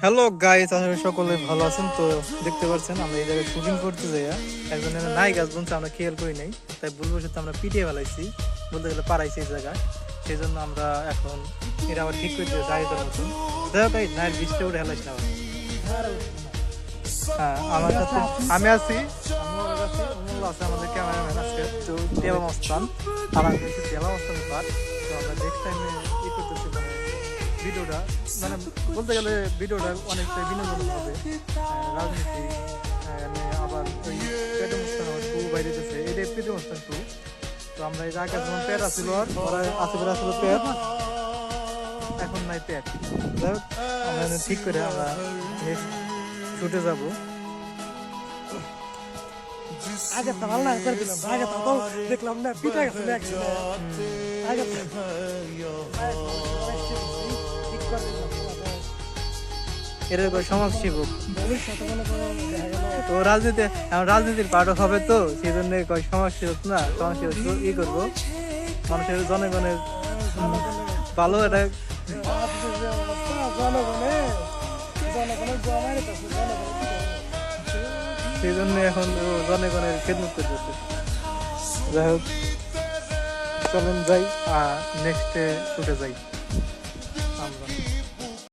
Hello guys, আশা করি সকলে ভালো আছেন। তো দেখতে পাচ্ছেন আমরা এই জায়গায় শুটিং করতে যাই, একজনের নাই গাছ বলছে, আমরা খেয়াল করি নাই, তাই ভুলবো সাথে আমরা পিটিয়ে ফেলাইছি, বলতে গেলে পারাইছি এই জায়গায়। সেই জন্য আমরা এখন এটা আবার ঠিক করতে যাই তার মতন। যাই হোক, নাইট বৃষ্টি উঠে হেলাইছি না। হ্যাঁ, আমার সাথে আমি আছি, অমূল্য আছে, আমাদের ক্যামেরাম্যান আছে, তো দেবা মস্তান আর আমি হচ্ছে দেবা মস্তান পার। তো আমরা নেক্সট টাইমে ই করতেছি, মানে ভিডিওটা, মানে বলতে গেলে ভিডিওটা অনেকটা বিনোদন হবে। রাজনীতি আবার ওই পেটে মুস্তান আমার টু বাইরে দিতেছে, এটাই পেটে মুস্তান টু। তো আমরা এই আগে যেমন পেট আসছিল, আর ওরা আসলে আসলে পেট, এখন নাই পেট। যাই হোক, আমরা ঠিক করে আমরা নেক্সট শুটে যাবো। আগে তো ভালো না করে দিলাম, আগে তো দেখলাম না পিটা গেছে না আগে এরকম সমাজ সেবক ভবিষ্যতে মনে করো দেখা গেল তো রাজনীতি, এখন রাজনীতির পাঠক হবে, তো সেই জন্য কয় সমাজ সেবক না, সমাজ সেবক ই করবো, মানুষের জনগণের ভালো এটা, সেই জন্য এখন জনগণের খেদমত করতেছে। যাই হোক, চলেন যাই, নেক্সট শুটে যাই আমরা।